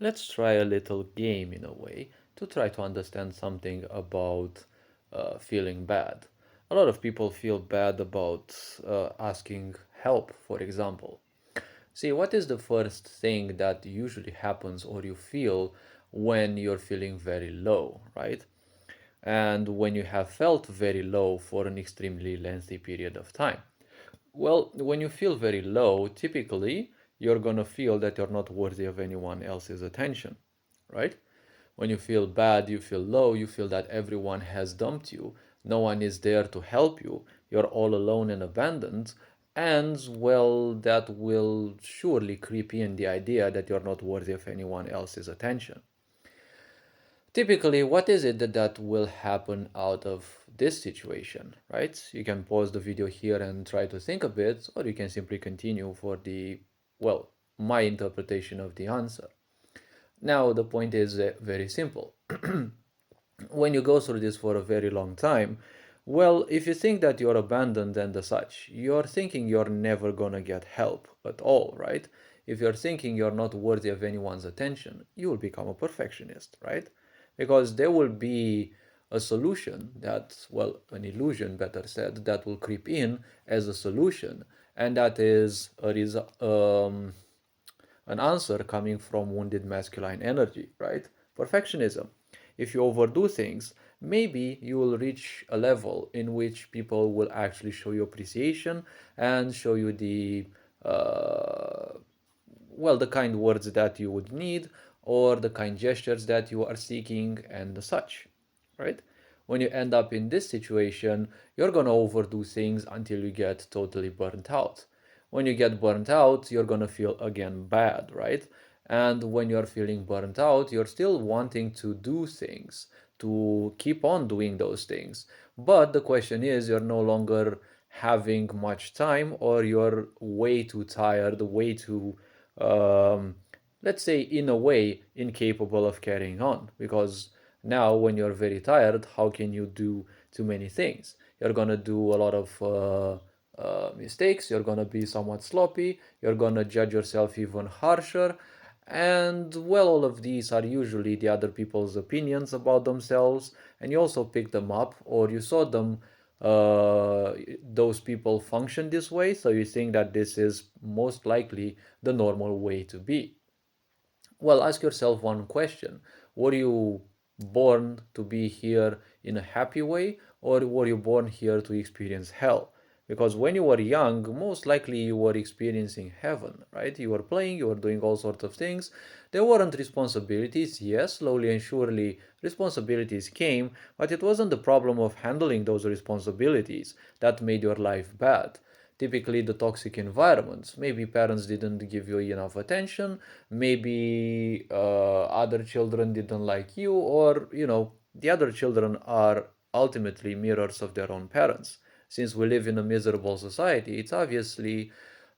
Let's try a little game in a way to try to understand something about feeling bad. A lot of people feel bad about asking help, for example. See, what is the first thing that usually happens or you feel when you're feeling very low, right? And when you have felt very low for an extremely lengthy period of time. Well, when you feel very low, typically you're gonna feel that you're not worthy of anyone else's attention, right? When you feel bad, you feel low, you feel that everyone has dumped you, no one is there to help you, you're all alone and abandoned, and well, that will surely creep in the idea that you're not worthy of anyone else's attention. Typically, what is it that will happen out of this situation, right? You can pause the video here and try to think a bit, or you can simply continue for well, my interpretation of the answer. Now, the point is very simple. When you go through this for a very long time, well, if you think that you're abandoned and the such, you're thinking you're never gonna get help at all, right? If you're thinking you're not worthy of anyone's attention, you will become a perfectionist, right? Because there will be a solution that, well, an illusion, better said, that will creep in as a solution, and that is an answer coming from wounded masculine energy, right? Perfectionism. If you overdo things, maybe you will reach a level in which people will actually show you appreciation and show you uh, the kind words that you would need or the kind gestures that you are seeking and such, right? When you end up in this situation, you're gonna overdo things until you get totally burnt out. When you get burnt out, you're gonna feel again bad, right? And when you're feeling burnt out, you're still wanting to do things, to keep on doing those things. But the question is, you're no longer having much time, or you're way too tired, way too, um, let's say, in a way, incapable of carrying on. Because now, when you're very tired, how can you do too many things? You're gonna do a lot of mistakes, you're gonna be somewhat sloppy, you're gonna judge yourself even harsher, and well, all of these are usually the other people's opinions about themselves, and you also pick them up or you saw them, those people function this way, so you think that this is most likely the normal way to be. Well, ask yourself one question. Were you born to be here in a happy way, or were you born here to experience hell? Because when you were young, most likely you were experiencing heaven, right? You were playing, you were doing all sorts of things. There weren't responsibilities. Yes, slowly and surely responsibilities came, but it wasn't the problem of handling those responsibilities that made your life bad. Typically the toxic environments. Maybe parents didn't give you enough attention, maybe other children didn't like you, or the other children are ultimately mirrors of their own parents. Since we live in a miserable society, it's obviously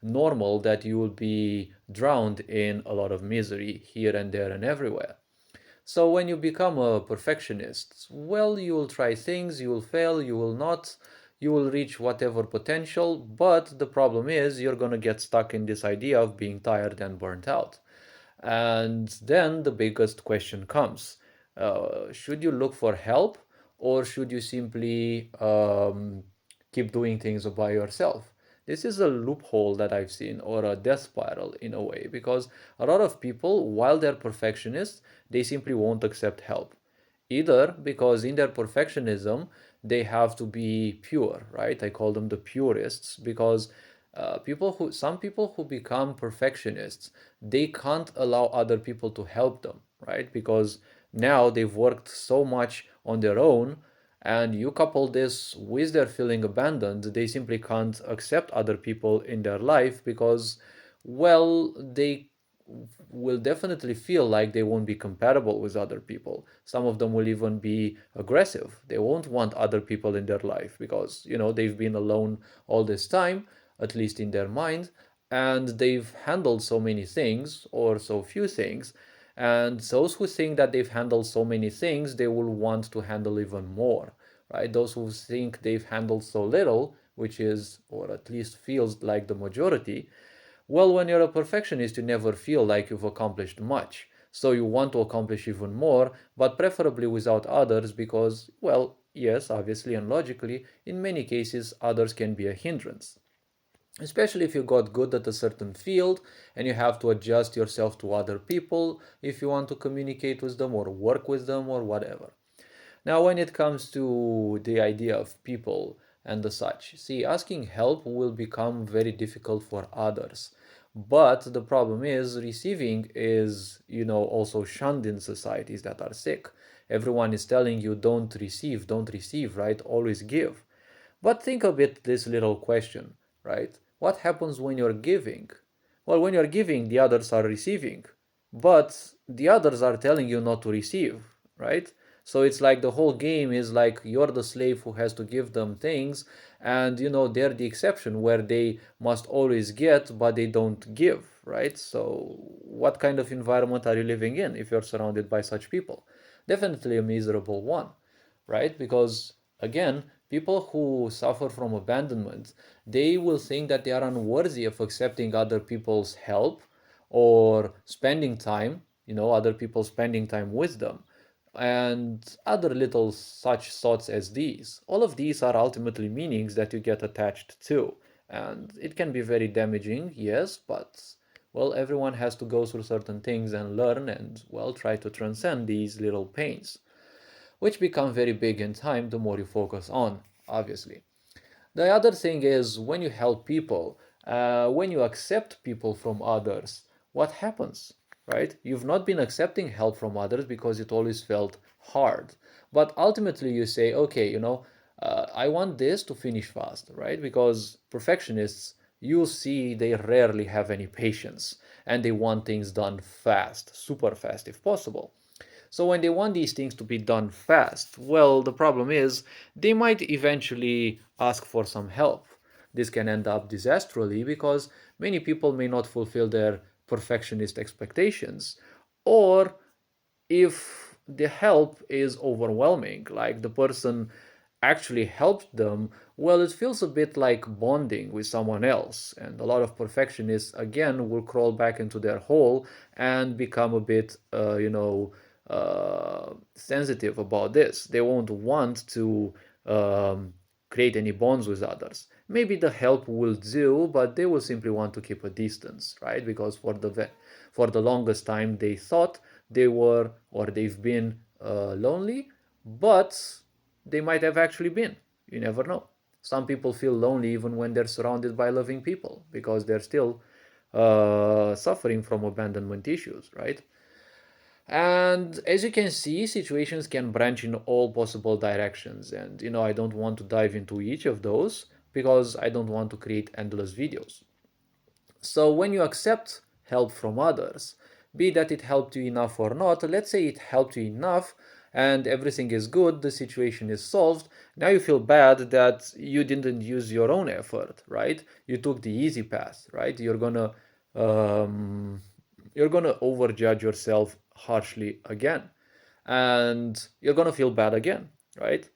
normal that you will be drowned in a lot of misery here and there and everywhere. So when you become a perfectionist, well, you will try things, you will fail, you will not, you will reach whatever potential, but the problem is you're gonna get stuck in this idea of being tired and burnt out. And then the biggest question comes, should you look for help, or should you simply keep doing things by yourself? This is a loophole that I've seen, or a death spiral in a way, because a lot of people, while they're perfectionists, they simply won't accept help. Either because in their perfectionism, they have to be pure, right? I call them the purists because some people who become perfectionists, they can't allow other people to help them, right? Because now they've worked so much on their own, and you couple this with their feeling abandoned, they simply can't accept other people in their life because, well, they will definitely feel like they won't be compatible with other people. Some of them will even be aggressive. They won't want other people in their life because, they've been alone all this time, at least in their mind, and they've handled so many things or so few things. And those who think that they've handled so many things, they will want to handle even more, right? Those who think they've handled so little, which is, or at least feels like the majority, well, when you're a perfectionist, you never feel like you've accomplished much. So you want to accomplish even more, but preferably without others because, well, yes, obviously and logically, in many cases, others can be a hindrance. Especially if you got good at a certain field and you have to adjust yourself to other people if you want to communicate with them or work with them or whatever. Now, when it comes to the idea of people and the such, see, asking help will become very difficult for others. But the problem is, receiving is, also shunned in societies that are sick. Everyone is telling you, don't receive, right? Always give. But think a bit this little question, right? What happens when you're giving? Well, when you're giving, the others are receiving, but the others are telling you not to receive, right? So it's like the whole game is like you're the slave who has to give them things, and they're the exception where they must always get, but they don't give, right? So what kind of environment are you living in if you're surrounded by such people? Definitely a miserable one, right? Because again, people who suffer from abandonment, they will think that they are unworthy of accepting other people's help or spending time, other people spending time with them, and other little such thoughts as these. All of these are ultimately meanings that you get attached to. And it can be very damaging, yes, but well, everyone has to go through certain things and learn and, well, try to transcend these little pains, which become very big in time the more you focus on, obviously. The other thing is when you help people, when you accept people from others, what happens, right? You've not been accepting help from others because it always felt hard. But ultimately, you say, okay, I want this to finish fast, right? Because perfectionists, you see, they rarely have any patience and they want things done fast, super fast if possible. So when they want these things to be done fast, well, the problem is they might eventually ask for some help. This can end up disastrously because many people may not fulfill their perfectionist expectations, or if the help is overwhelming, like the person actually helped them, well, it feels a bit like bonding with someone else. And a lot of perfectionists, again, will crawl back into their hole and become a bit, sensitive about this. They won't want to create any bonds with others. Maybe the help will do, but they will simply want to keep a distance, right? Because for the longest time they thought they were or they've been lonely, but they might have actually been. You never know. Some people feel lonely even when they're surrounded by loving people because they're still suffering from abandonment issues, right? And as you can see, situations can branch in all possible directions. And, I don't want to dive into each of those because I don't want to create endless videos. So when you accept help from others, be that it helped you enough or not, let's say it helped you enough and everything is good, the situation is solved. Now you feel bad that you didn't use your own effort, right? You took the easy path, right? Um, you're gonna overjudge yourself harshly again, and you're gonna feel bad again, right?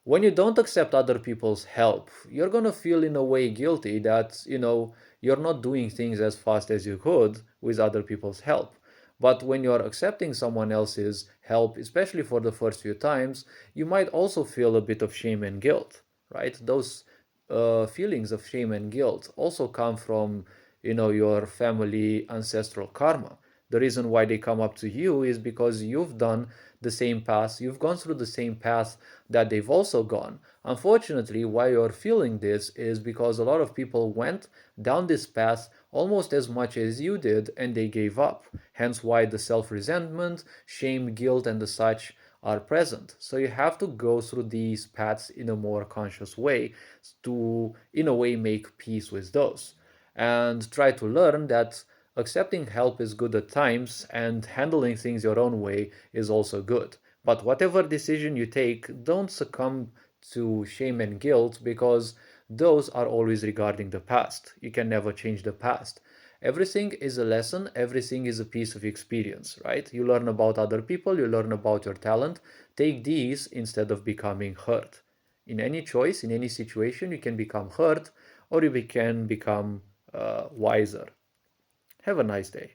When you don't accept other people's help, you're gonna feel in a way guilty that, you're not doing things as fast as you could with other people's help. But when you're accepting someone else's help, especially for the first few times, you might also feel a bit of shame and guilt, right? Those feelings of shame and guilt also come from, your family ancestral karma. The reason why they come up to you is because you've done the same path, you've gone through the same path that they've also gone. Unfortunately, why you're feeling this is because a lot of people went down this path almost as much as you did and they gave up. Hence why the self-resentment, shame, guilt, and the such are present. So you have to go through these paths in a more conscious way to, in a way, make peace with those. And try to learn that accepting help is good at times and handling things your own way is also good. But whatever decision you take, don't succumb to shame and guilt because those are always regarding the past. You can never change the past. Everything is a lesson, everything is a piece of experience, right? You learn about other people, you learn about your talent. Take these instead of becoming hurt. In any choice, in any situation, you can become hurt or you can become wiser. Have a nice day.